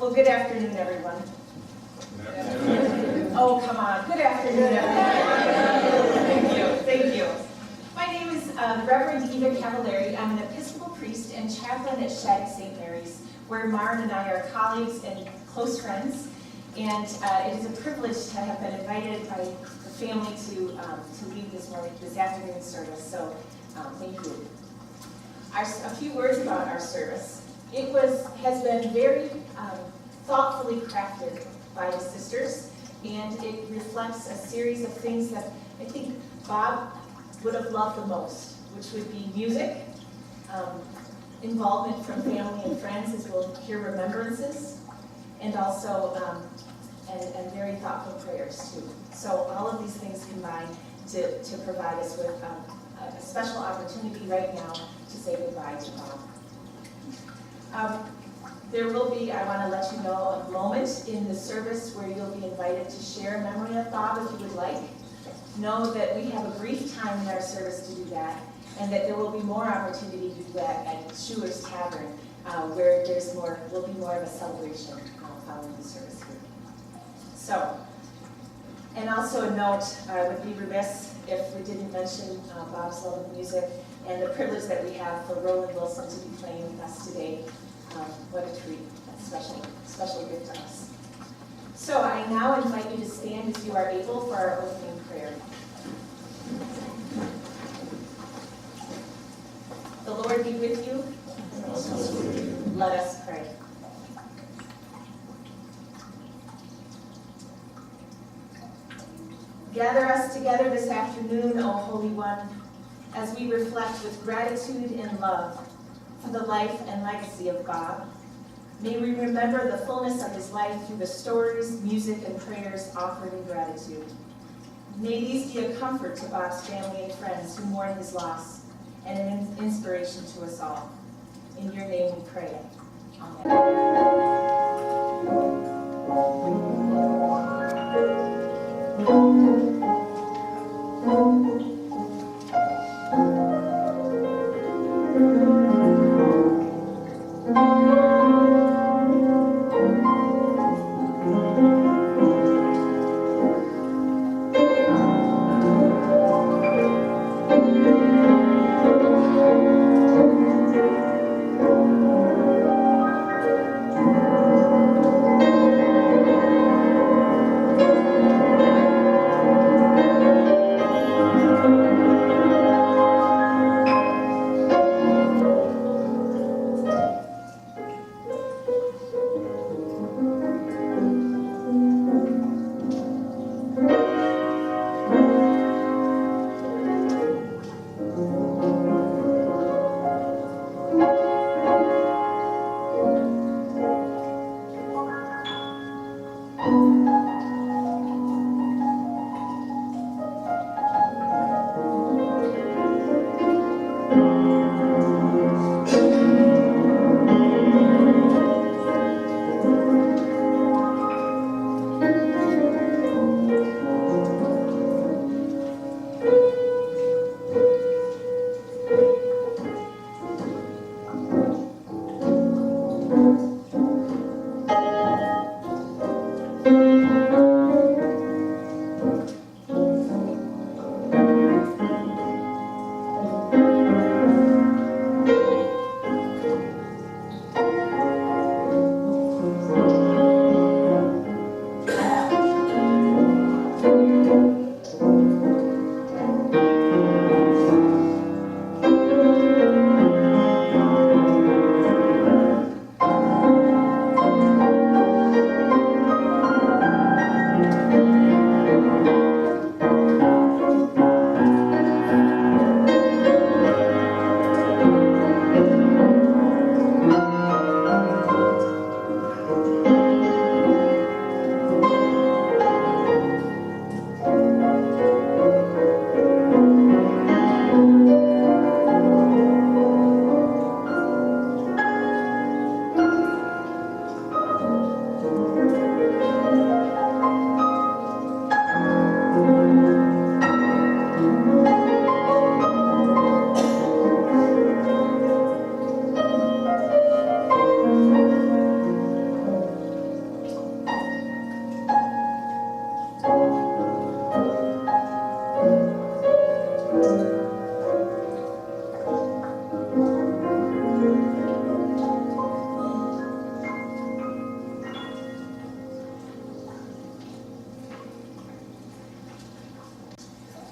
Well, good afternoon, everyone. Oh, come on. Good afternoon, everyone. Thank you. My name is Reverend Dina Cavallari. I'm an Episcopal priest and chaplain at Shattuck St. Mary's, where Maren and I are colleagues and close friends. And it is a privilege to have been invited by the family to lead this afternoon service. So thank you. A few words about our service. It has been very thoughtfully crafted by the sisters, and it reflects a series of things that I think Bob would have loved the most, which would be music, involvement from family and friends as we'll hear remembrances, and also and very thoughtful prayers too. So all of these things combine to provide us with a special opportunity right now to say goodbye to Bob. There will be, I want to let you know, a moment in the service where you'll be invited to share a memory of Bob if you would like. Know that we have a brief time in our service to do that, and that there will be more opportunity to do that at Schuler's Tavern, where will be more of a celebration following the service here. So, and also a note, I would be remiss if we didn't mention Bob's love of music and the privilege that we have for Roland Wilson to be playing with us today. What a treat, a special gift to us. So I now invite you to stand as you are able for our opening prayer. The Lord be with you. Let us pray. Gather us together this afternoon, O Holy One, as we reflect with gratitude and love for the life and legacy of Bob. May we remember the fullness of his life through the stories, music, and prayers offered in gratitude. May these be a comfort to Bob's family and friends who mourn his loss, and an inspiration to us all. In your name we pray. Amen.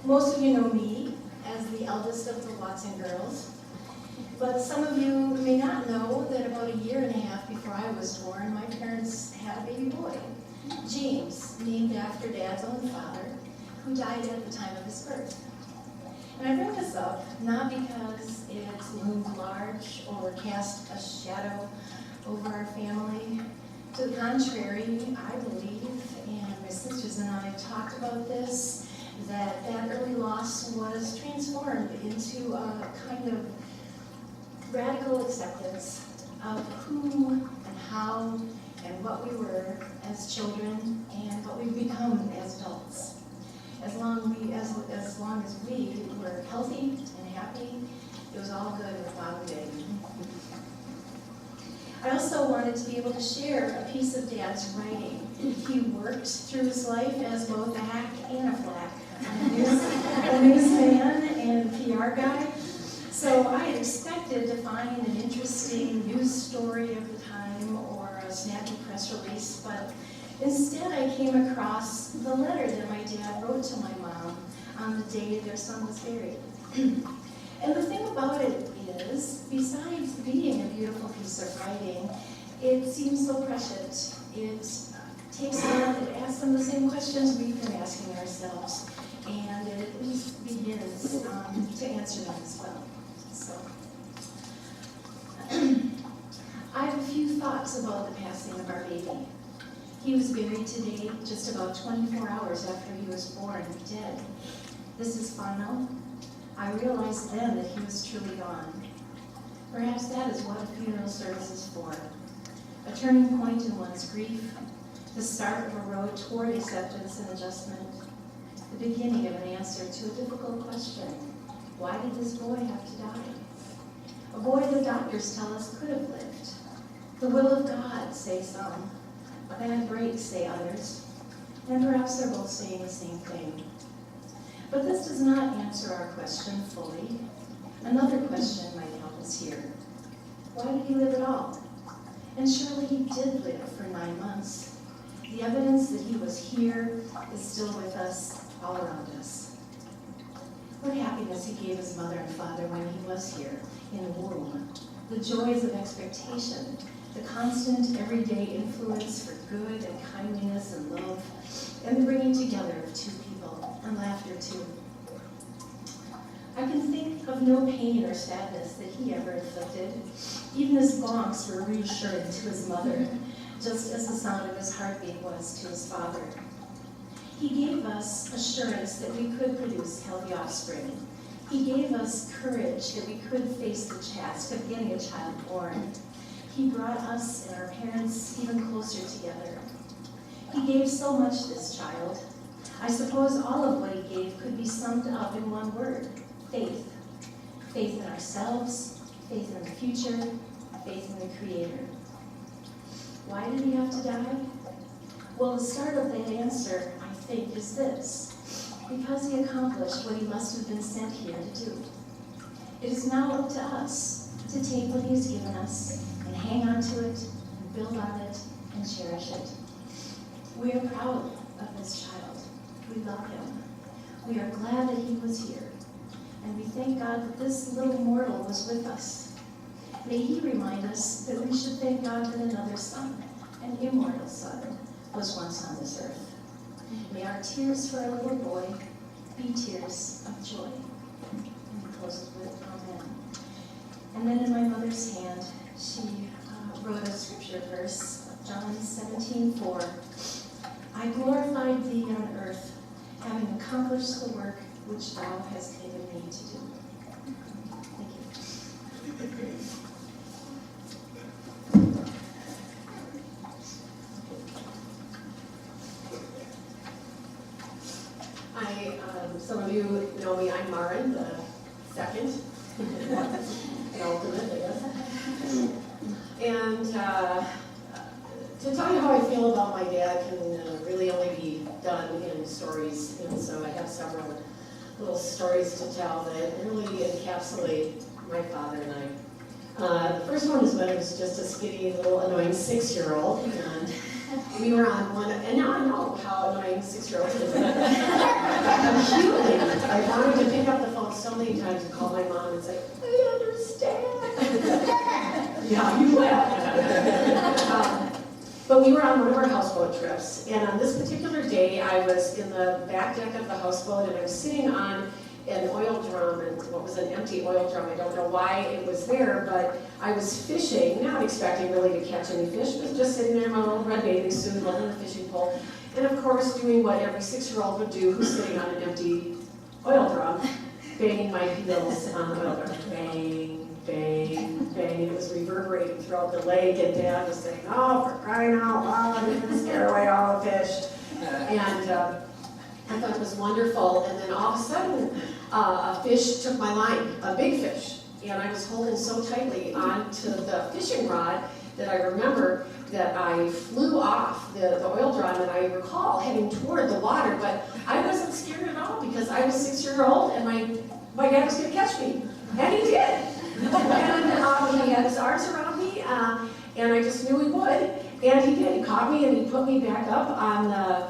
Most of you know me as the eldest of the Watson girls, but some of you may not know that about 1.5 years before I was born, my parents had a baby boy, James, named after Dad's own father, who died at the time of his birth. And I bring this up not because it loomed large or cast a shadow over our family. To the contrary, I believe, and my sisters and I talked about this, that early loss was transformed into a kind of radical acceptance of who and how and what we were as children and what we've become as adults. As long as we were healthy and happy, it was all good with Mom and Daddy. I also wanted to be able to share a piece of Dad's writing. He worked through his life as both a hack and a flack, a newsman and a PR guy. So I had expected to find an interesting news story of the time or a snappy press release, but instead I came across the letter that my dad wrote to my mom on the day their son was buried. And the thing about it is, besides being a beautiful piece of writing, it seems so prescient. It takes on, it asks them the same questions we've been asking ourselves, and it at least begins to answer them as well. So, I have a few thoughts about the passing of our baby. He was buried today, just about 24 hours after he was born, dead. This is final. I realized then that he was truly gone. Perhaps that is what a funeral service is for. A turning point in one's grief, the start of a road toward acceptance and adjustment, the beginning of an answer to a difficult question. Why did this boy have to die? A boy the doctors tell us could have lived. The will of God, say some. A bad break, say others. And perhaps they're both saying the same thing. But this does not answer our question fully. Another question might help us here. Why did he live at all? And surely he did live for 9 months. The evidence that he was here is still with us, all around us. What happiness he gave his mother and father when he was here, in the womb. The joys of expectation, the constant everyday influence for good and kindness and love, and the bringing together of two people, and laughter too. I can think of no pain or sadness that he ever inflicted. Even his bonks were reassuring to his mother, just as the sound of his heartbeat was to his father. He gave us assurance that we could produce healthy offspring. He gave us courage that we could face the task of getting a child born. He brought us and our parents even closer together. He gave so much, this child. I suppose all of what he gave could be summed up in one word: faith. Faith in ourselves, faith in the future, faith in the Creator. Why did he have to die? Well, the start of that answer, I think, is this: because he accomplished what he must have been sent here to do. It is now up to us to take what he has given us and hang on to it, and build on it, and cherish it. We are proud of this child. We love him. We are glad that he was here. And we thank God that this little mortal was with us. May he remind us that we should thank God that another son, an immortal son, was once on this earth. May our tears for our little boy be tears of joy. And we close it with Amen. And then in my mother's hand, she wrote a scripture verse, John 17:4. I glorified thee on earth, having accomplished the work which thou hast given me to do. Thank you. Some of you know me, I'm Maren, the second, and ultimate, I guess. And to tell you how I feel about my dad can really only be done in stories, and so I have several little stories to tell that really encapsulate my father and I. The first one is when I was just a skinny little annoying 6-year-old, and We were on one, and now I know how annoying 6-year-olds is. Acutely, I wanted to pick up the phone so many times and call my mom and say, I understand. Yeah, you will. But we were on one of our houseboat trips, and on this particular day, I was in the back deck of the houseboat, and I was sitting on an oil drum, and what was an empty oil drum. I don't know why it was there, but I was fishing, not expecting really to catch any fish, but just sitting there in my little red bathing suit, holding a fishing pole, and of course doing what every 6-year-old would do who's sitting on an empty oil drum, banging my heels on the oil drum. Bang, bang, bang, and it was reverberating throughout the lake, and Dad was saying, oh, for crying out loud, I'm going to scare away all the fish. And I thought it was wonderful, and then all of a sudden, a fish took my line, a big fish, and I was holding so tightly onto the fishing rod that I remember that I flew off the oil drum, and I recall heading toward the water, but I wasn't scared at all because I was 6-year-old, and my dad was going to catch me, and he did. And he had his arms around me, and I just knew he would, and he did. He caught me, and he put me back up on the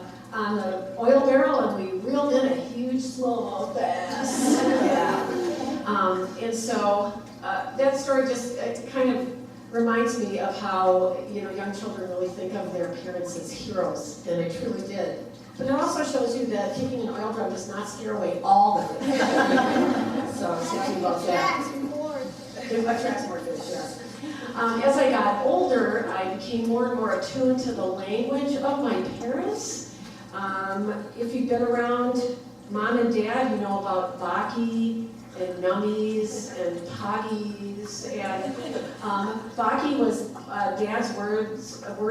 oil barrel, and we reeled in a huge slow-mo bass. Yeah. And so that story just kind of reminds me of how young children really think of their parents as heroes, and I truly did. But it also shows you that kicking an oil drum does not scare away all the fish. So I was thinking about that. It attracts more fish, yes. As I got older, I became more and more attuned to the language of my parents. If you've been around Mom and Dad, you know about Baki and nummies and poggies. And Baki was Dad's word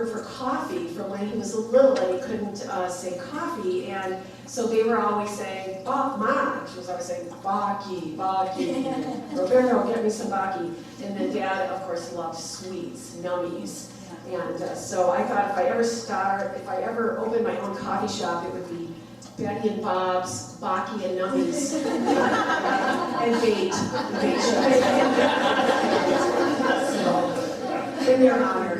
for coffee from when he was little and he couldn't say coffee. And so they were always saying, Mom, she was always saying, Baki, Baki. Roberto, get me some Baki. And then Dad, of course, loved sweets, nummies. And so I thought if I ever opened my own coffee shop, it would be Betty and Bob's, Baki and Nummies, and Bait. So, in their honor.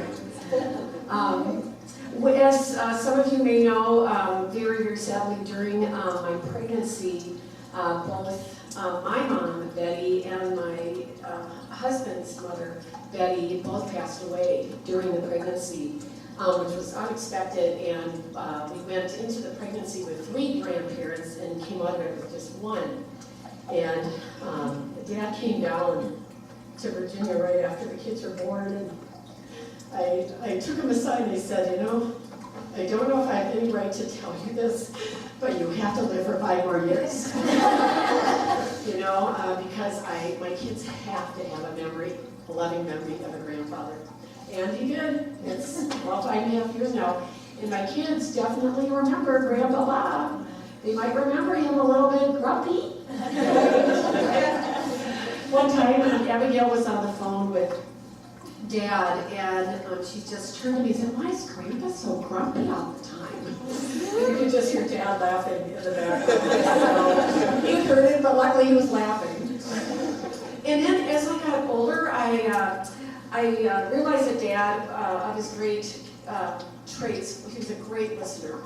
As some of you may know, very, very sadly during my pregnancy, both my mom, Betty, and my husband's mother, Betty, both passed away during the pregnancy, which was unexpected, and we went into the pregnancy with 3 grandparents and came out of it with just 1. And Dad came down to Virginia right after the kids were born, and I took him aside and I said, I don't know if I have any right to tell you this, but you have to live for 5 more years. Because my kids have to have a loving memory of a grandfather. And he did. It's 5.5 years now. And my kids definitely remember Grandpa Bob. They might remember him a little bit grumpy. One time, Abigail was on the phone with Dad, and she just turned to me and said, why is Grandpa so grumpy all the time? And you could just hear Dad laughing in the background. So, you heard it, but luckily he was laughing. And then as I got older, I realized that Dad, of his great traits, he was a great listener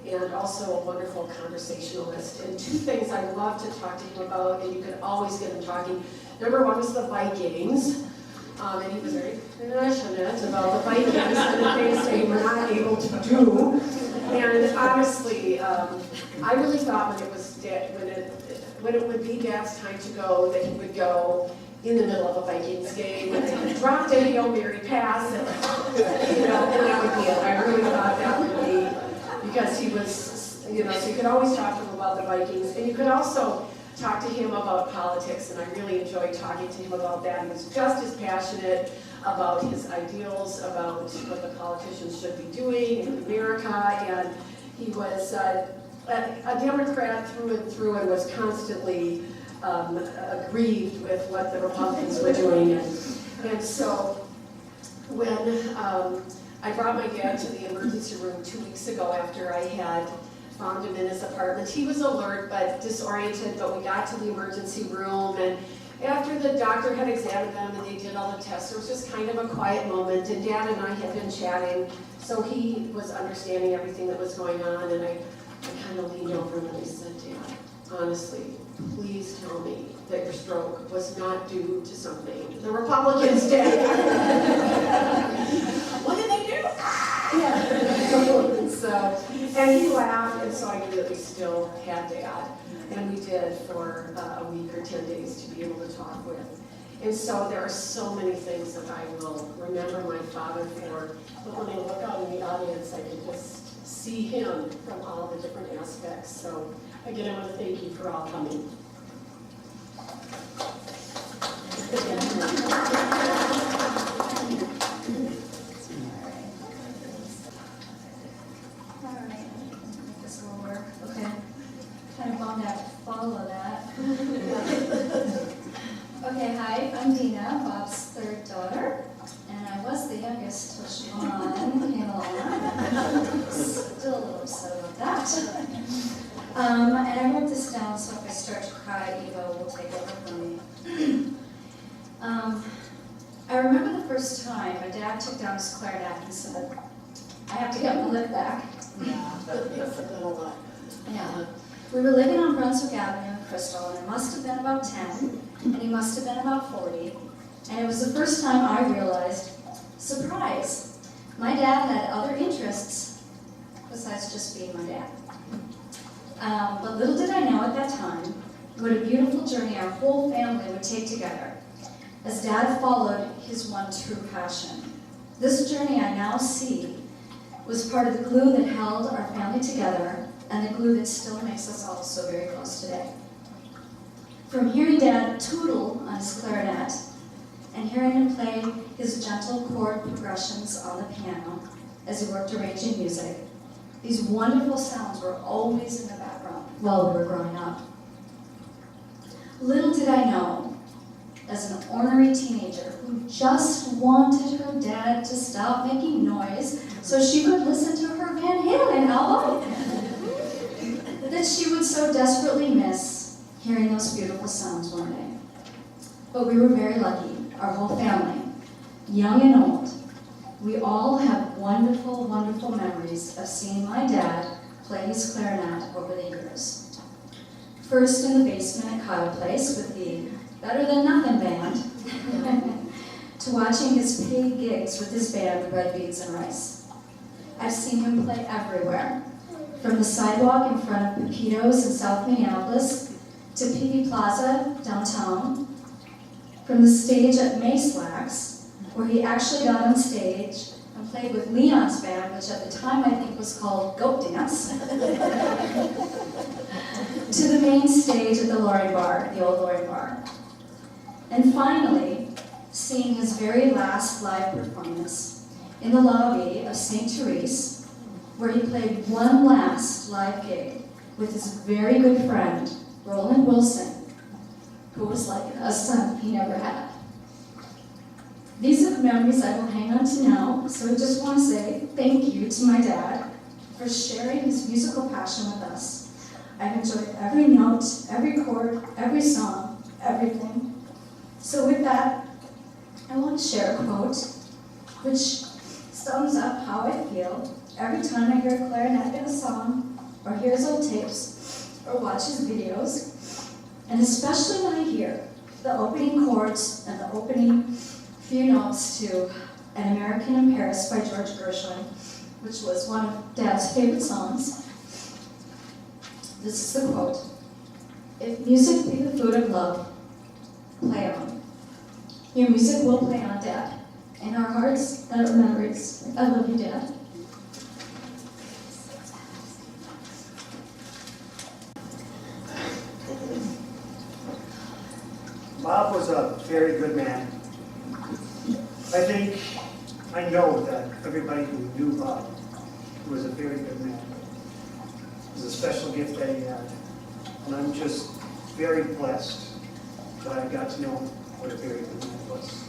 and also a wonderful conversationalist. And 2 things I love to talk to him about, and you could always get him talking. Number 1 was the Vikings. And he was very passionate about the Vikings and the things they were not able to do. And honestly, I really thought when it would be Dad's time to go, that he would go in the middle of a Vikings game when they dropped a Hail Mary pass, and that would be it. I really thought that would be, because he was, so you could always talk to him about the Vikings, and you could also talk to him about politics, and I really enjoyed talking to him about that. He was just as passionate about his ideals, about what the politicians should be doing in America, and he was a Democrat through and through, and was constantly aggrieved with what the Republicans were doing. And so when I brought my dad to the emergency room 2 weeks ago after I had found him in his apartment, he was alert but disoriented, but we got to the emergency room, After the doctor had examined them and they did all the tests, there was just kind of a quiet moment, and Dad and I had been chatting, so he was understanding everything that was going on, and I kind of leaned over him and I said, Dad, honestly, please tell me that your stroke was not due to something the Republicans did. What did they do? Yeah. So, and he laughed, and so I knew that we still had Dad. And we did for a week or 10 days to be able to talk with. And so there are so many things that I will remember my father for. But when I look out in the audience, I can just see him from all the different aspects. So again, I want to thank you for all coming. All right, I think this will work. Okay. Kind of bummed out to follow that. Okay, hi, I'm Dina, Bob's third daughter, and I was the youngest till Shevaun came along. Still a little upset about that. And I wrote this down, so if I start to cry, Eva will take over for me. I remember the first time my dad took down his clarinet and said, I have to get my lick back. Yeah, that's a lot. Yeah. We were living on Brunswick Avenue in Crystal, and I must have been about 10, and he must have been about 40. And it was the first time I realized, surprise, my dad had other interests besides just being my dad. But little did I know at that time what a beautiful journey our whole family would take together as Dad followed his one true passion. This journey I now see was part of the glue that held our family together and the glue that still makes us all so very close today. From hearing Dad tootle on his clarinet and hearing him play his gentle chord progressions on the piano as he worked arranging music, these wonderful sounds were always in the background while we were growing up. Little did I know, as an ornery teenager who just wanted her dad to stop making noise so she could listen to her Van Halen album, that she would so desperately miss hearing those beautiful sounds one day. But we were very lucky, our whole family, young and old. We all have wonderful, wonderful memories of seeing my dad play his clarinet over the years. First in the basement at Kyle Place with the Better Than Nothing band, to watching his paid gigs with his band, the Red Beans and Rice. I've seen him play everywhere, from the sidewalk in front of Pepito's in South Minneapolis to PV Plaza downtown, from the stage at Mayslax, where he actually got on stage and played with Leon's band, which at the time I think was called Goat Dance, to the main stage at the Loring Bar, the old Loring Bar. And finally, seeing his very last live performance in the lobby of St. Therese, where he played one last live gig with his very good friend, Roland Wilson, who was like a son he never had. These are the memories I will hang on to now, so I just want to say thank you to my dad for sharing his musical passion with us. I've enjoyed every note, every chord, every song, everything. So with that, I want to share a quote which sums up how I feel every time I hear a clarinet in a song, or hear his old tapes, or watch his videos, and especially when I hear the opening chords and the opening few notes to An American in Paris by George Gershwin, which was one of Dad's favorite songs. This is the quote: "If music be the food of love, play on. Your music will play on, Dad, in our hearts and our memories. I love you, Dad." Bob was a very good man. I know that everybody who knew Bob was a very good man. It was a special gift that he had. And I'm just very blessed that I got to know what a very good man was.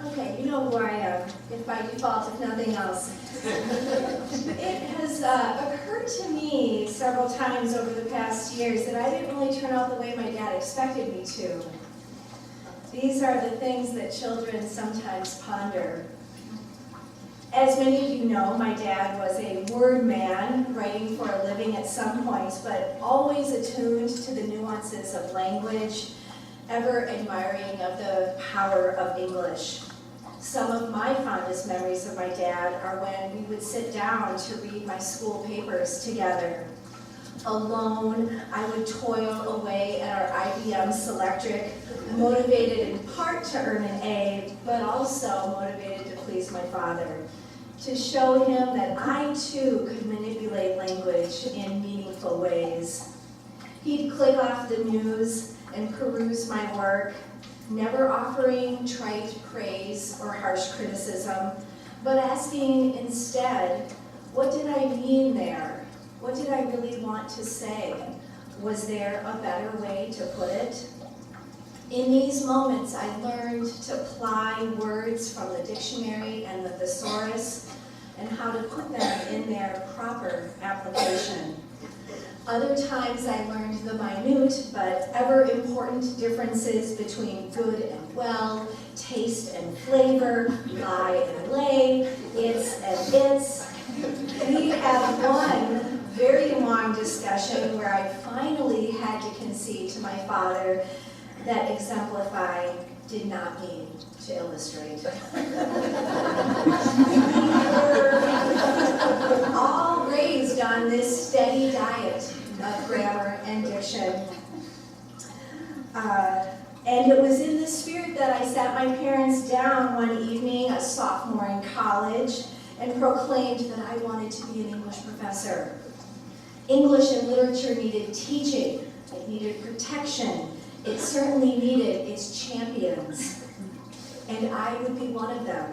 Okay, you know who I am, if by default, if nothing else. It has occurred to me several times over the past years that I didn't really turn out the way my dad expected me to. These are the things that children sometimes ponder. As many of you know, my dad was a word man, writing for a living at some points, but always attuned to the nuances of language, ever admiring of the power of English. Some of my fondest memories of my dad are when we would sit down to read my school papers together. Alone, I would toil away at our IBM Selectric, motivated in part to earn an A, but also motivated to please my father, to show him that I too could manipulate language in meaningful ways. He'd click off the news and peruse my work, never offering trite praise or harsh criticism, but asking instead, what did I mean there? What did I really want to say? Was there a better way to put it? In these moments, I learned to ply words from the dictionary and the thesaurus and how to put them in their proper application. Other times I learned the minute but ever important differences between good and well, taste and flavor, lie and lay, it's and its. We had one very long discussion where I finally had to concede to my father that exemplify did not mean to illustrate. We were all raised on this steady diet of grammar and diction. And it was in this spirit that I sat my parents down one evening, a sophomore in college, and proclaimed that I wanted to be an English professor. English and literature needed teaching, it needed protection, it certainly needed its champions, and I would be one of them.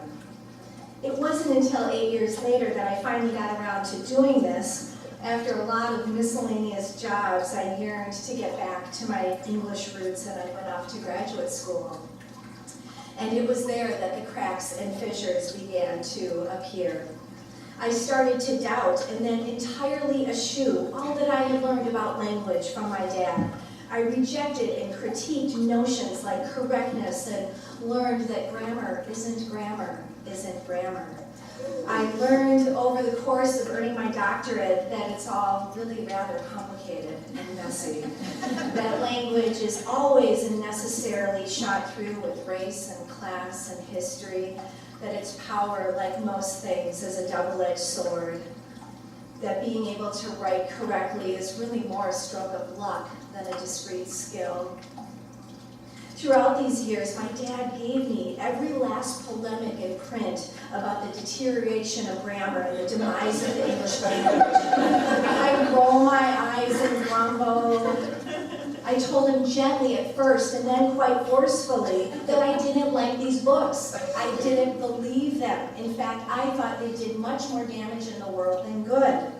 It wasn't until 8 years later that I finally got around to doing this. After a lot of miscellaneous jobs, I yearned to get back to my English roots, and I went off to graduate school. And it was there that the cracks and fissures began to appear. I started to doubt and then entirely eschew all that I had learned about language from my dad. I rejected and critiqued notions like correctness and learned that grammar isn't grammar. I learned over the course of earning my doctorate that it's all really rather complicated and messy. That language is always and necessarily shot through with race and class and history, that its power, like most things, is a double-edged sword, that being able to write correctly is really more a stroke of luck than a discrete skill. Throughout these years, my dad gave me every last polemic in print about the deterioration of grammar and the demise of the English language. I'd roll my eyes and grumble. I told him gently at first and then quite forcefully that I didn't like these books. I didn't believe them. In fact, I thought they did much more damage in the world than good.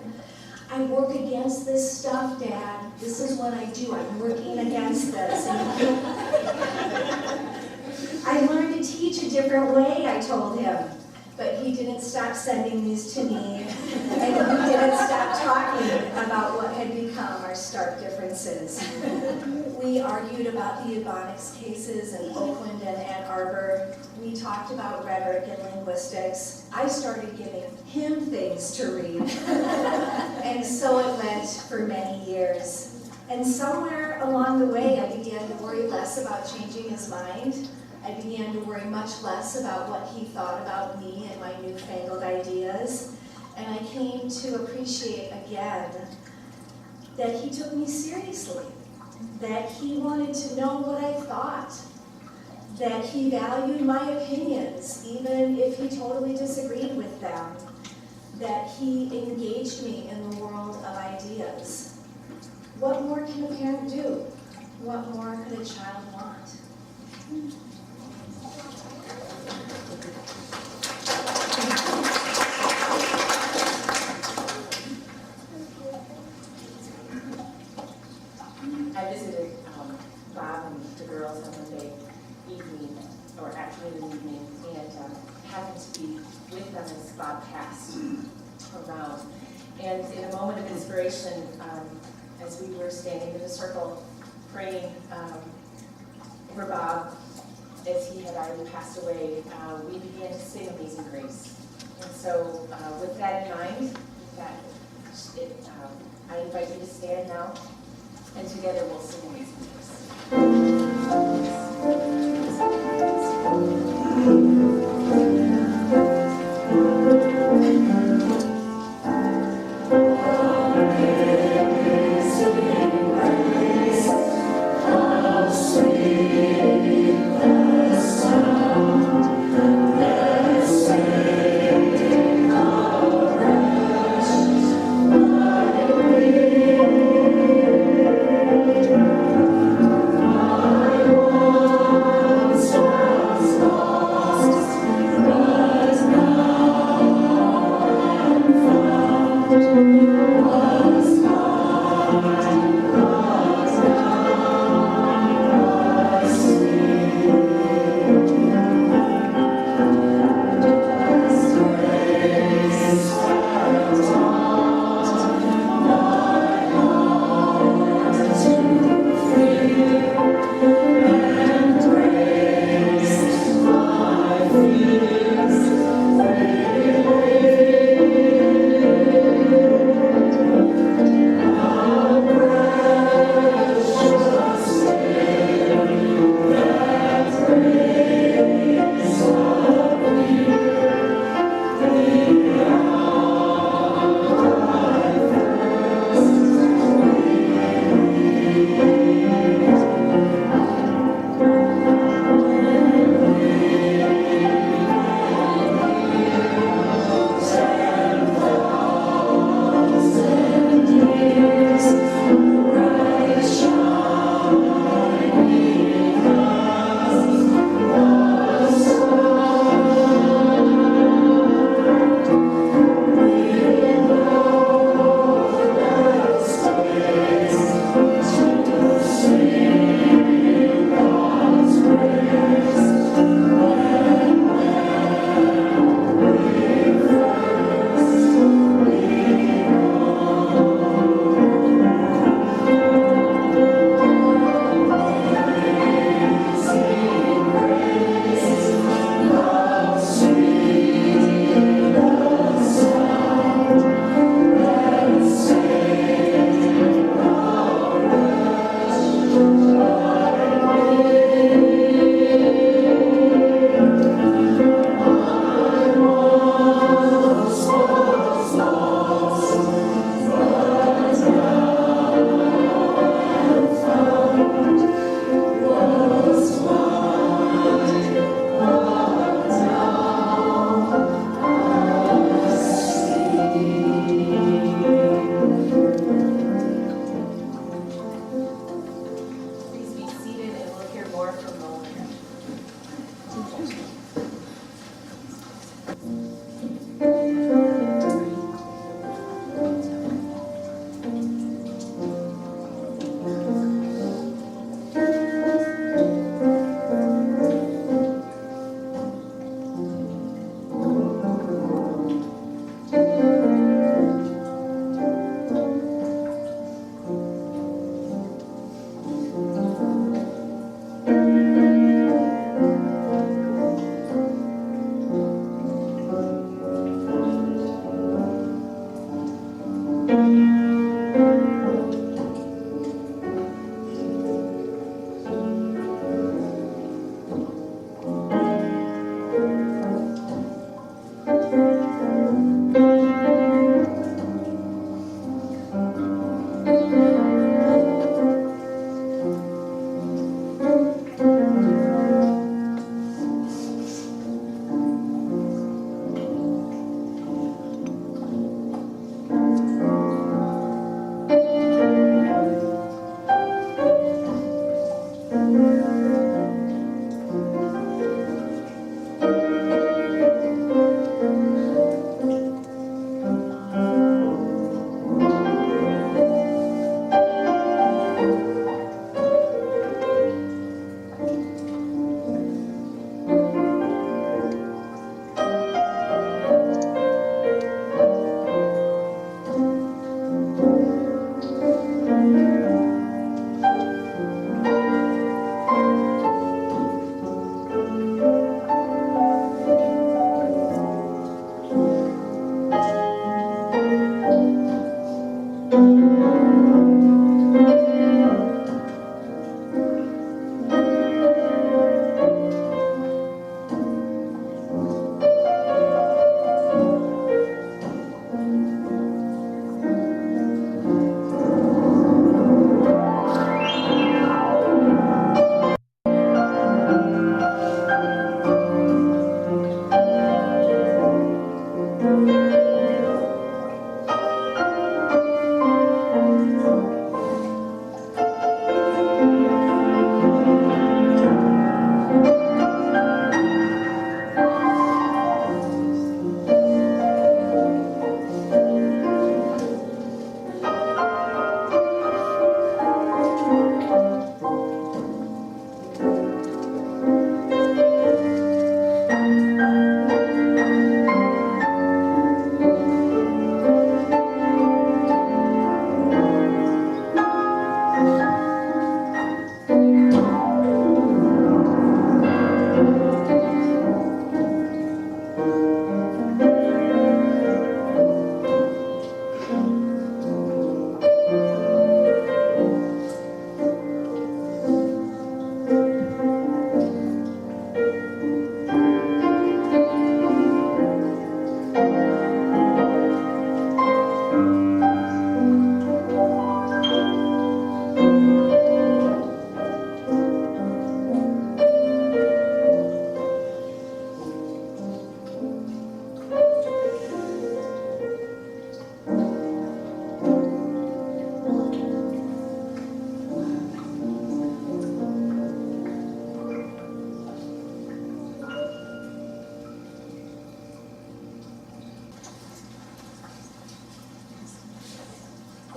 I work against this stuff, Dad. This is what I do. I'm working against this. I learned to teach a different way, I told him. But he didn't stop sending these to me, and he didn't stop talking about what had become our stark differences. We argued about the Ebonics cases in Oakland and Ann Arbor. We talked about rhetoric and linguistics. I started giving him things to read. And so it went for many years. And somewhere along the way, I began to worry less about changing his mind. I began to worry much less about what he thought about me and my newfangled ideas. And I came to appreciate again that he took me seriously, that he wanted to know what I thought, that he valued my opinions, even if he totally disagreed with them, that he engaged me in the world of ideas. What more can a parent do? What more could a child want? I visited Bob and the girls on Monday evening, or actually in the evening, and happened to be with them as Bob passed around. And in a moment of inspiration, as we were standing in a circle praying for Bob, as he had already passed away, we began to sing Amazing Grace. And so with that in mind, I invite you to stand now, and together we'll sing Amazing Grace.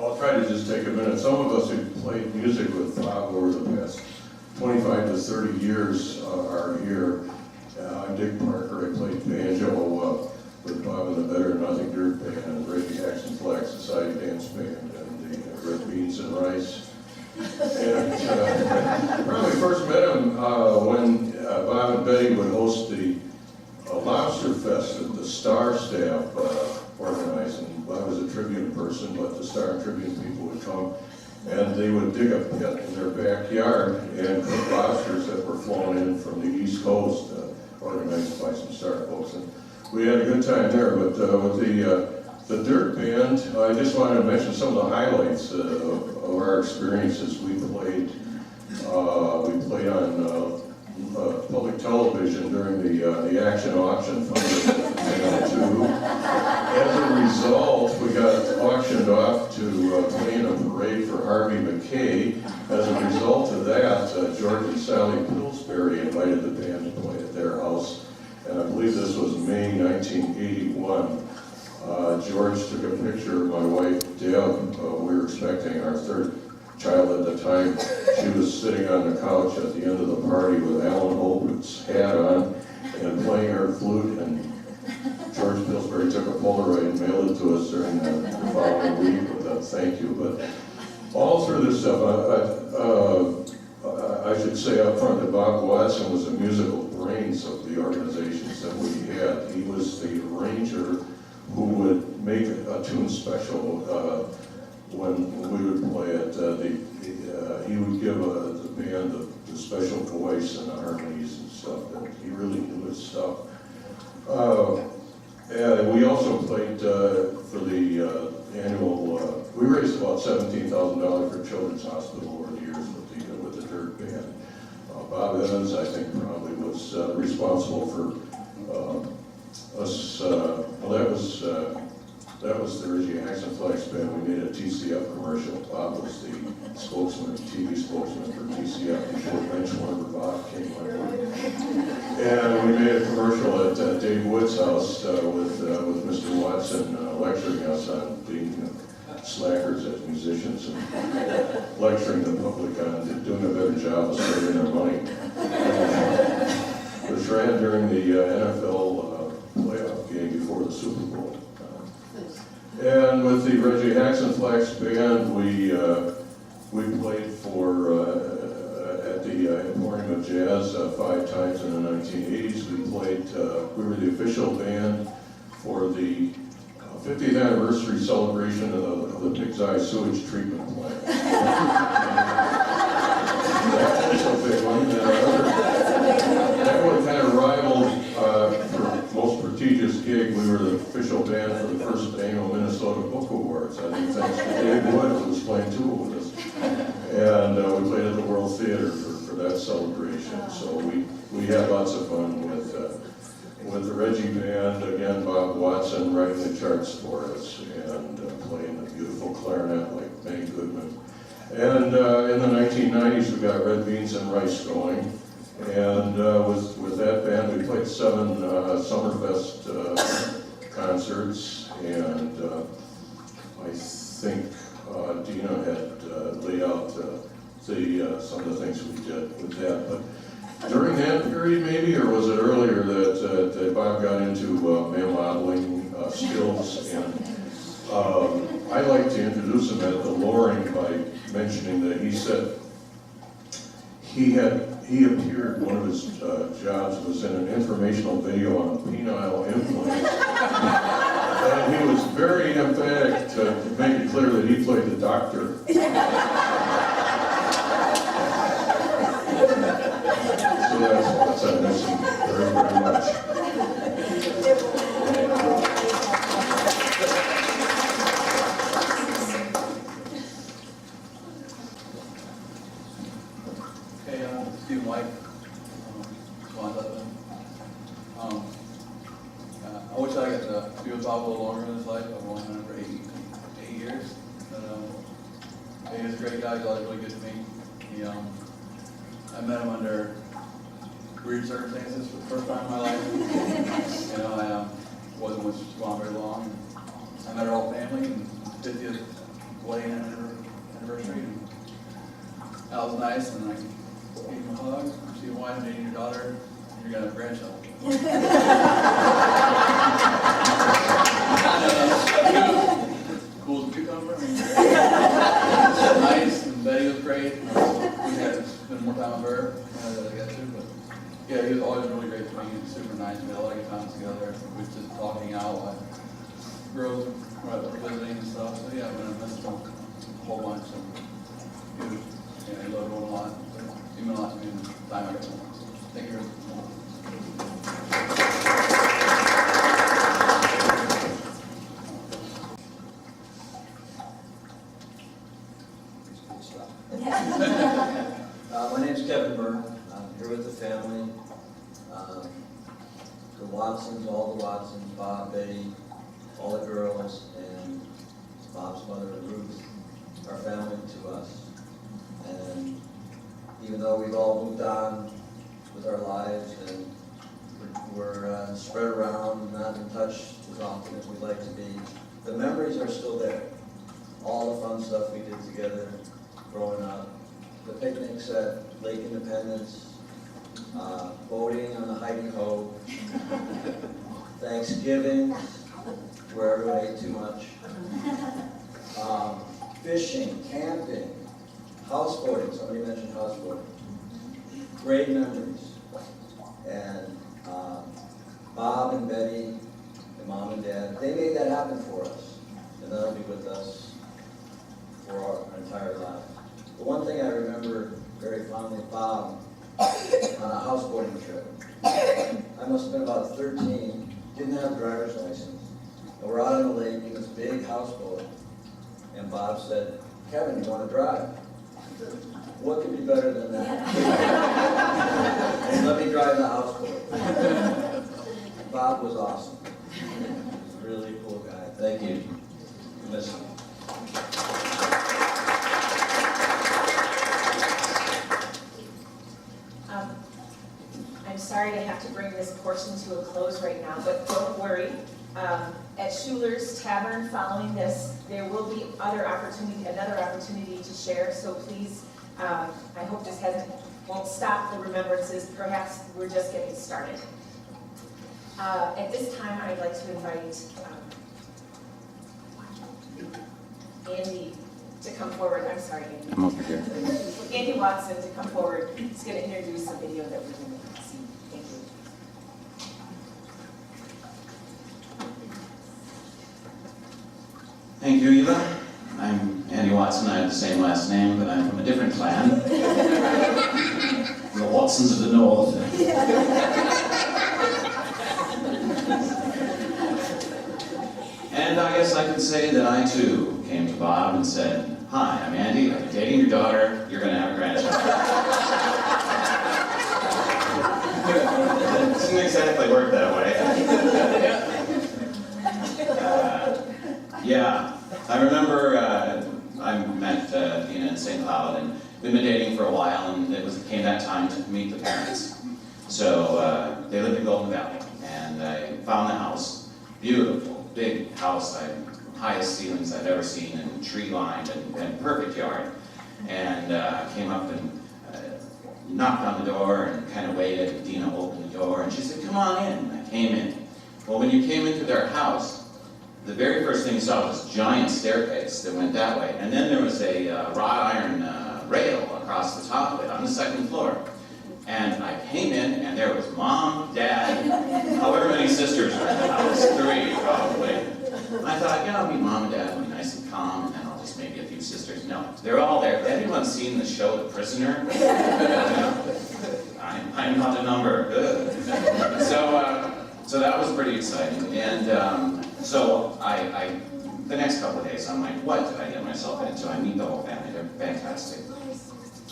I'll try to just take a minute. Some of us who played music with Bob over the past 25 to 30 years are here. I'm Dick Parker. I played banjo with Bob in the Better Than Nothing Dirt Band and Reggie Jackson Flag Society Dance Band and the Red Beans and Rice. And probably first met him when Bob and Betty would host the Lobster Fest that the Star staff organized. And Bob was a Tribune person, but the Star Tribune people would come and they would dig a pit in their backyard and cook lobsters that were flown in from the East Coast, organized by some Star folks. And we had a good time there, but with the Dirt Band, I just wanted to mention some of the highlights of our experiences. We played on public television during the Action Auction fundraiser for Channel 2. As a result, we got auctioned off to play in a parade for Harvey McKay. As a result of that, George and Sally Pillsbury invited the band to play at their house. And I believe this was May 1981. George took a picture of my wife, Deb. We were expecting our third child at the time. She was sitting on the couch at the end of the party with Alan Holbrook's hat on and playing her flute. And George Pillsbury took a Polaroid and mailed it to us during the following week with a thank you. But all through this stuff, I should say up front that Bob Watson was the musical brains of the organizations that we had. He was the arranger who would make a tune special when we would play it. He would give the band the special voice and the harmonies and stuff. That he really knew his stuff. And we also played for the annual. We raised about $17,000 for Children's Hospital over the years with the Dirt Band. Bob Evans, I think, probably was responsible for us. That was the Reggie Jackson Flags Band. We made a TCF commercial. Bob was the spokesman, TV spokesman for TCF before eventually Bob came on board. And we made a commercial at Dave Wood's house with Mr. Watson lecturing us on being slackers as musicians and lecturing the public on doing a better job of saving their money. Which ran during the NFL playoff game before the Super Bowl. And with the Reggie Jackson Flags Band, we played at the Emporium of Jazz 5 times in the 1980s. We were the official band for the 50th anniversary celebration of the Pig's Eye sewage treatment plant. That's a big one. That one kind of rivaled for most prestigious gig. We were the official band for the first annual Minnesota Book Awards. I think thanks to Dave Wood, who was playing tuba with us. And we played at the World Theater for that celebration. So we had lots of fun with the Reggie Band. Again, Bob Watson writing the charts for us and playing the beautiful clarinet like Benny Goodman. And in the 1990s, we got Red Beans and Rice going. And with that band, we played 7 Summerfest concerts. And I think Dina had laid out some of the things we did with that. But during that period, maybe, or was it earlier that Bob got into male modeling skills? And I'd like to introduce him at the Loring by mentioning that he said he appeared, one of his jobs was in an informational video on penile implants. And he was very emphatic to make it clear that he played the doctor. So that's I miss him very, very much. Hey, Stephen White, I wish I got to be with Bob a little longer in his life. I've only known him for 8 years. But, he was a great guy. He's always really good to me. I met him under weird circumstances for the first time in my life. I wasn't with Shevaun very long. I met her whole family and 50th wedding nice, and I can give him a hug, see your wife dating your daughter, and you're gonna have a grandchild. Cool as a cucumber. Nice, and Betty was great. We had to spend more time with her than I got to, but yeah, he was always really great to me, and super nice. We had a lot of good times together. We were just talking out while girls were visiting and stuff. So yeah, I'm gonna miss him a whole bunch. So he was, yeah, he loved going a lot. He meant a lot to me in the time I got to him. So thank you. My name's Kevin Byrne. I'm here with the family. The Watsons, all the Watsons, Bob, Betty, all the girls, and Bob's mother, Ruth, are family to us. And even though we've all moved on with our lives and we're spread around, not in touch as often as we'd like to be, the memories are still there. All the fun stuff we did together growing up, the picnics at Lake Independence, boating on the Heidi Ho, Thanksgiving, where everyone ate too much, fishing, camping, houseboating, somebody mentioned houseboating. Great memories. And Bob and Betty and Mom and Dad, they made that happen for us. And that'll be with us for our entire lives. The one thing I remember very fondly, Bob, on a houseboating trip. I must have been about 13, didn't have a driver's license. And we're out on the lake in this big houseboat. And Bob said, "Kevin, you want to drive?" What could be better than that? And let me drive the houseboat. Bob was awesome. He was a really cool guy. Thank you. Miss him. I'm sorry to have to bring this portion to a close right now, but don't worry. At Schuler's Tavern following this, there will be another opportunity to share, so please, I hope this won't stop the remembrances. Perhaps we're just getting started. At this time, I'd like to invite Andy to come forward. I'm sorry, Andy. I'm over here. Andy Watson to come forward. He's going to introduce a video that we're going to see. Thank you. Thank you, Eva. I'm Andy Watson. I have the same last name, but I'm from a different clan. The Watsons of the North. And I guess I could say that I, too, came to Bob and said, "Hi, I'm Andy. I'm dating your daughter. You're going to have a grandchild." It didn't exactly work that way. Yeah, I remember I met Dina in St. Cloud, and we'd been dating for a while, and it came that time to meet the parents. So they lived in Golden Valley, and I found the house. Beautiful, big house, highest ceilings I've ever seen, and tree-lined, and perfect yard. And came up and knocked on the door and kind of waited, and Dina opened the door, and she said, "Come on in." And I came in. Well, when you came into their house, the very first thing you saw was this giant staircase that went that way. And then there was a wrought iron rail across the top of it on the second floor. And I came in, and there was Mom, Dad, however many sisters were in the house, 3 probably. I thought, I'll meet Mom and Dad, I'll be nice and calm, and then I'll just maybe a few sisters. No, they're all there. Has anyone seen the show The Prisoner? I'm not a number. Good. So that was pretty exciting. And so the next couple of days, I'm like, what did I get myself into? I meet the whole family. They're fantastic.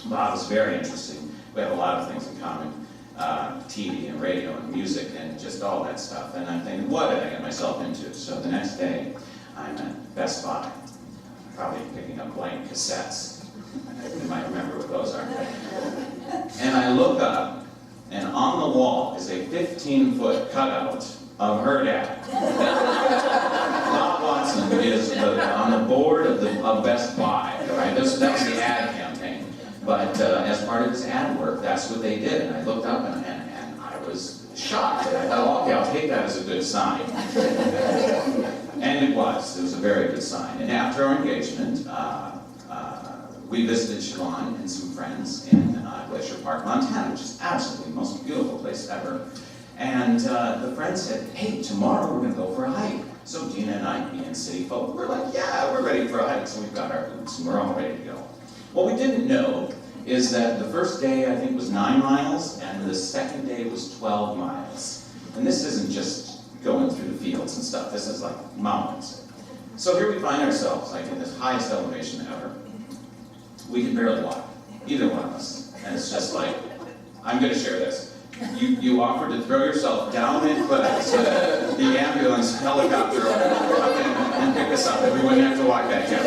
Bob is very interesting. We have a lot of things in common. TV and radio and music and just all that stuff. And I'm thinking, what did I get myself into? So the next day, I'm at Best Buy, probably picking up blank cassettes. You might remember what those are. And I look up, and on the wall is a 15-foot cutout of her dad. Bob Watson is on the board of Best Buy, right? That was the ad campaign. But as part of his ad work, that's what they did. And I looked up and I was shocked. And I thought, okay, I'll take that as a good sign. And it was a very good sign. And after our engagement, we visited Shevaun and some friends in Glacier Park, Montana, which is absolutely the most beautiful place ever. And the friend said, hey, tomorrow we're going to go for a hike. So Dina and I, being city folk, we're like, yeah, we're ready for a hike. So we've got our boots and we're all ready to go. What we didn't know is that the first day, I think, was 9 miles, and the second day was 12 miles. And this isn't just going through the fields and stuff. This is like mountains. So here we find ourselves, like in this highest elevation ever. We can barely walk, either one of us. And it's just like, I'm going to share this. You offered to throw yourself down that cliff so that the ambulance helicopter would come in and pick us up and we wouldn't have to walk back down.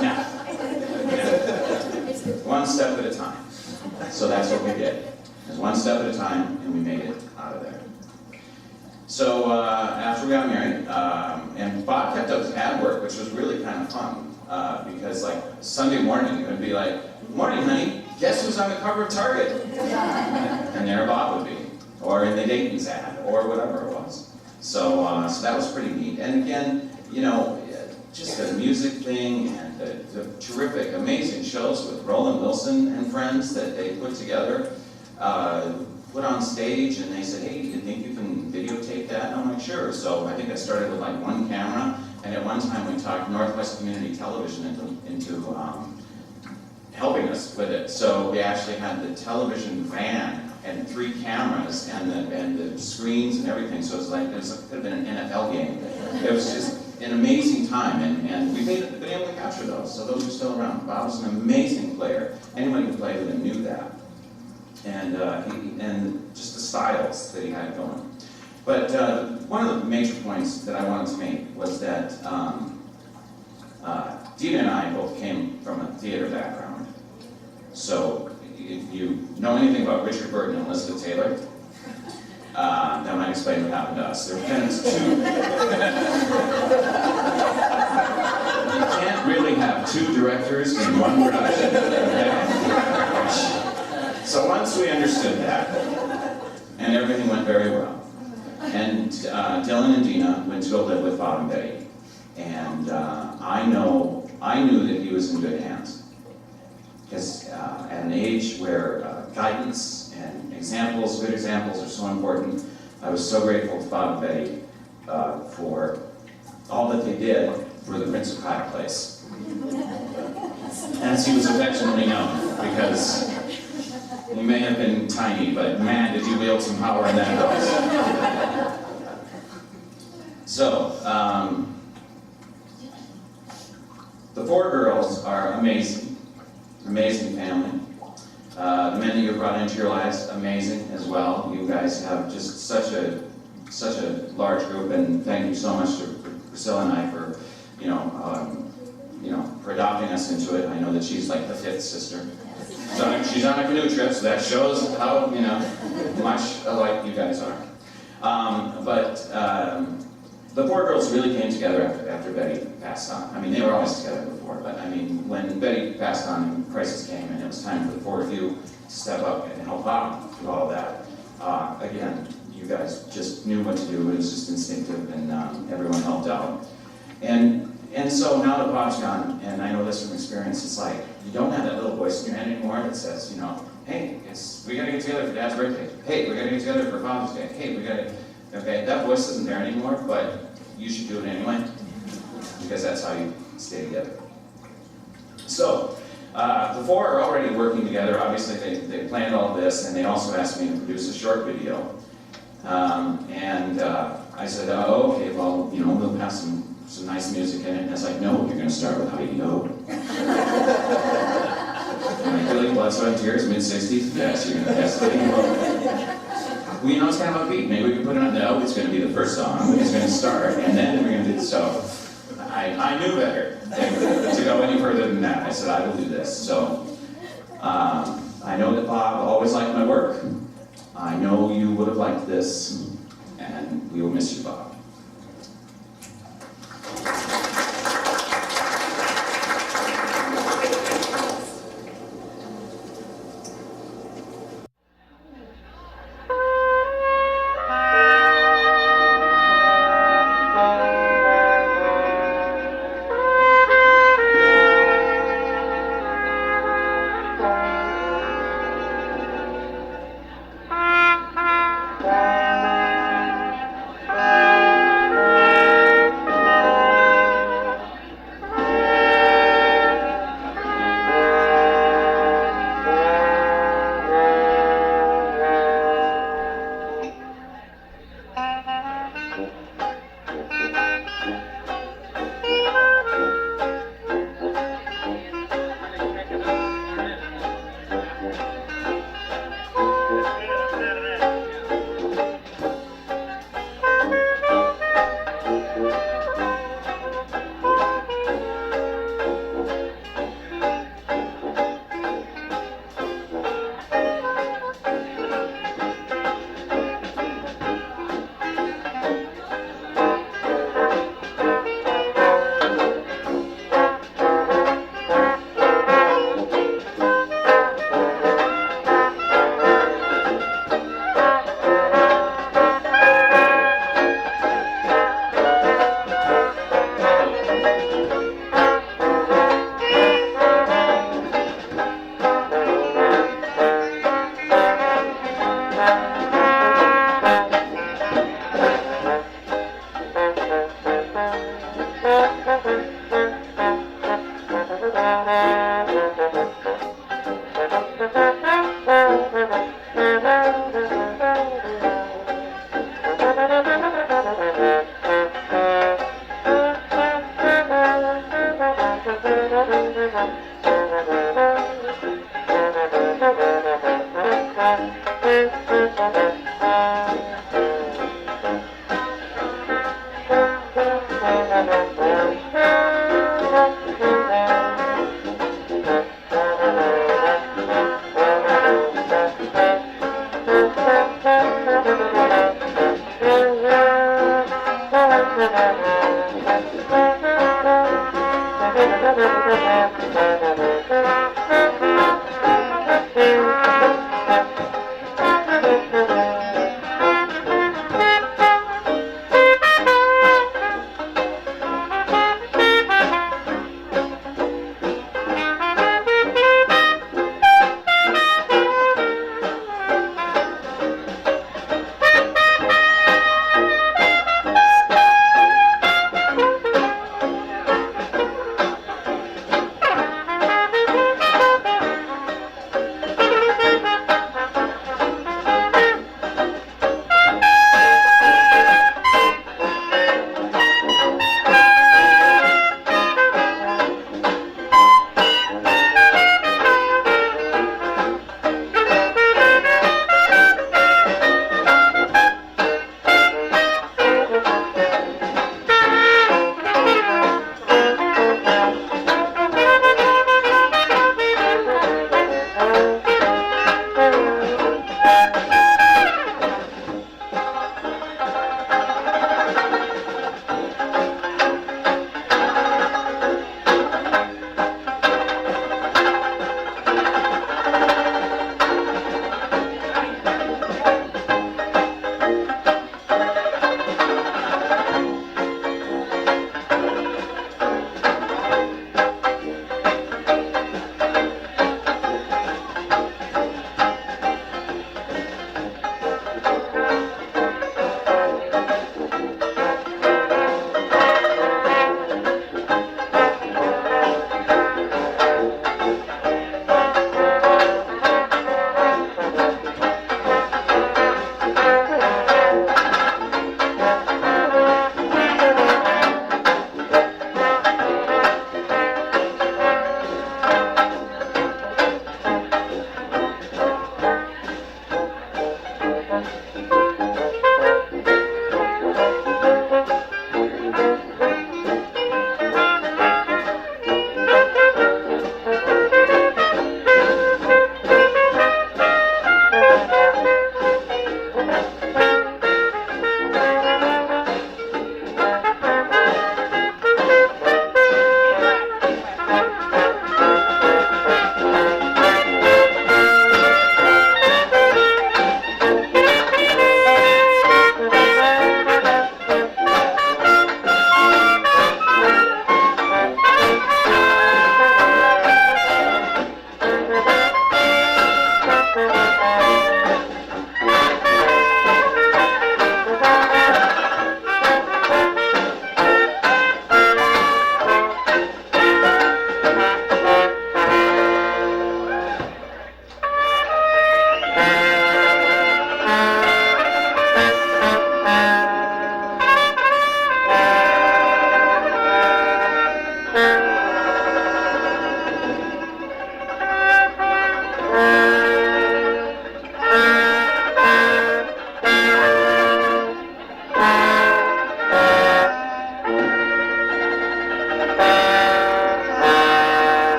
Now, one step at a time. So that's what we did. Just one step at a time, and we made it out of there. So after we got married, and Bob kept up his ad work, which was really kind of fun, because like Sunday morning, it would be like, morning, honey. Guess who's on the cover of Target? And there Bob would be, or in the Dayton's ad, or whatever it was. So that was pretty neat. And again, you know, just the music thing and the terrific, amazing shows with Roland Wilson and friends that they put together, put on stage, and they said, hey, do you think you can videotape that? And I'm like, sure. So I think I started with like one camera, and at one time we talked Northwest Community Television into helping us with it. So we actually had the television van and 3 cameras and the screens and everything. So it was like, could have been an NFL game. It was just an amazing time, and we've been able to capture those. So those are still around. Bob was an amazing player. Anyone who played with him knew that. And just the styles that he had going. But one of the major points that I wanted to make was that Dina and I both came from a theater background. So if you know anything about Richard Burton and Elizabeth Taylor, that might explain what happened to us. There were kind of 2. You can't really have 2 directors in one production. Okay? So once we understood that, and everything went very well, and Dylan and Dina went to go live with Bob and Betty, and I knew that he was in good hands. Because at an age where guidance and examples, good examples, are so important, I was so grateful to Bob and Betty for all that they did for the Prince of Kyle place. As he was affectionately known, because he may have been tiny, but man, did he wield some power in that house. So, the 4 girls are amazing. Amazing family. The men that you brought into your lives, amazing as well. You guys have just such a large group, and thank you so much to Priscilla and I for, for adopting us into it. I know that she's like the 5th sister. So she's on a canoe trip, so that shows how much alike you guys are. The 4 girls really came together after Betty passed on. I mean, they were always together before, but I mean, when Betty passed on and crisis came and it was time for the 4 of you to step up and help out through all of that, again, you guys just knew what to do. It was just instinctive, and everyone helped out. And so now that Bob's gone, and I know this from experience, it's like, you don't have that little voice in your head anymore that says, hey, we gotta get together for Dad's birthday. Hey, we gotta get together for Father's Day. Hey, we gotta... Okay, that voice isn't there anymore, but you should do it anyway, because that's how you stay together. So, the 4 are already working together. Obviously, they planned all of this, and they also asked me to produce a short video. I said, oh, okay, well, we'll have some nice music in it. And it's like, no, you're going to start with Heidi Ho. Like, blood, sweat, and tears, mid-60s? Yes, you're going to guess Heidi Ho. Well, it's kind of upbeat. Maybe we can put it on. No, it's going to be the first song. It's going to start, and then we're going to do the so. I knew better to go any further than that. I said, I will do this. So, I know that Bob always liked my work. I know you would have liked this, and we will miss you, Bob.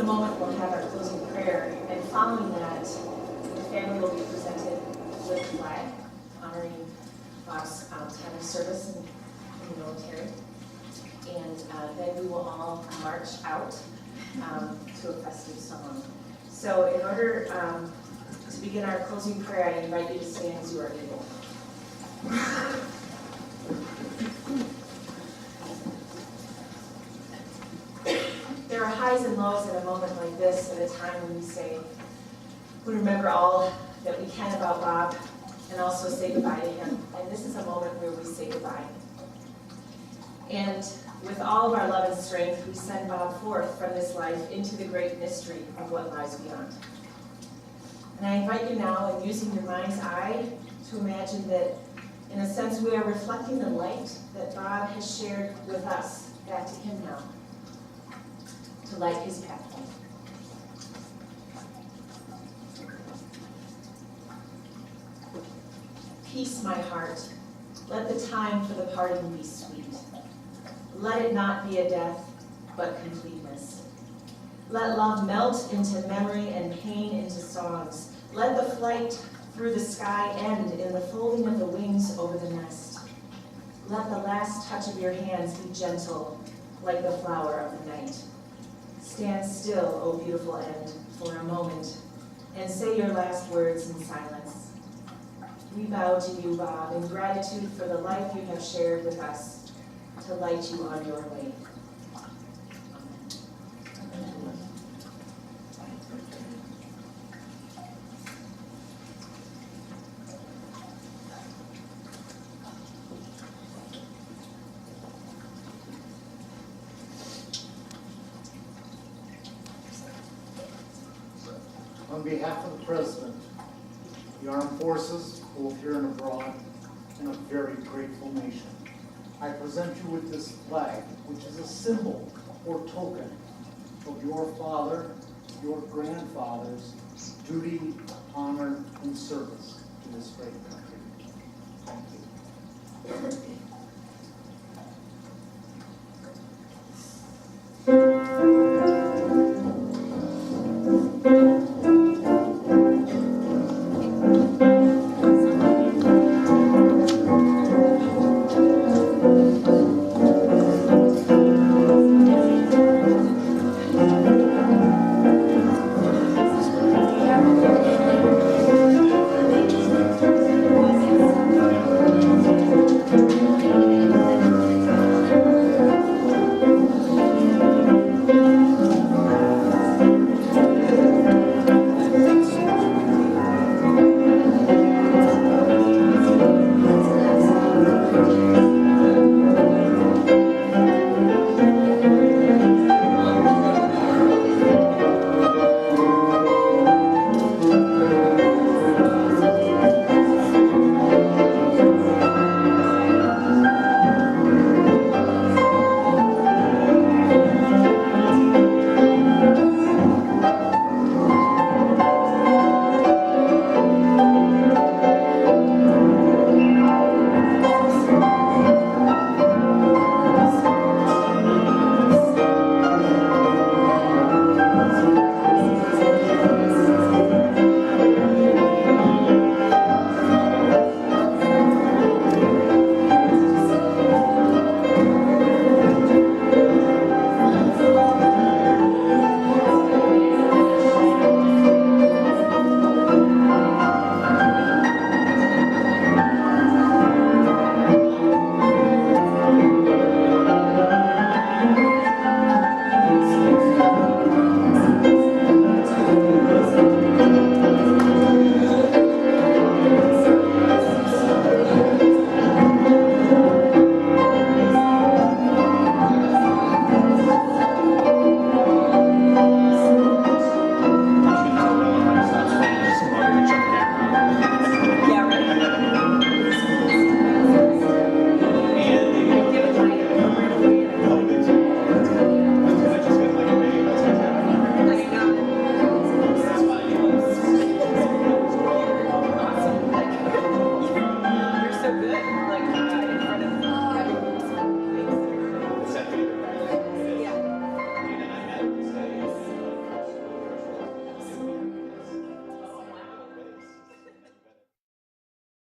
a moment, we'll have our closing prayer, and following that, the family will be presented with a flag honoring Bob's time of service in the military. And then we will all march out to a festive song. So in order to begin our closing prayer, I invite you to stand as you are able. There are highs and lows at a moment like this, at a time when we remember all that we can about Bob, and also say goodbye to him. And this is a moment where we say goodbye. And with all of our love and strength, we send Bob forth from this life into the great mystery of what lies beyond. And I invite you now, in using your mind's eye, to imagine that, in a sense, we are reflecting the light that Bob has shared with us back to him now, to light his path home. Peace, my heart. Let the time for the parting be sweet. Let it not be a death, but completeness. Let love melt into memory and pain into songs. Let the flight through the sky end in the folding of the wings over the nest. Let the last touch of your hands be gentle, like the flower of the night. Stand still, O beautiful end, for a moment, and say your last words in silence. We bow to you, Bob, in gratitude for the life you have shared with us, to light you on your way. On behalf of the President, the Armed Forces, both here and abroad, and a very grateful nation, I present you with this flag, which is a symbol or token of your father, your grandfather's duty, honor, and service to this great country. Thank you.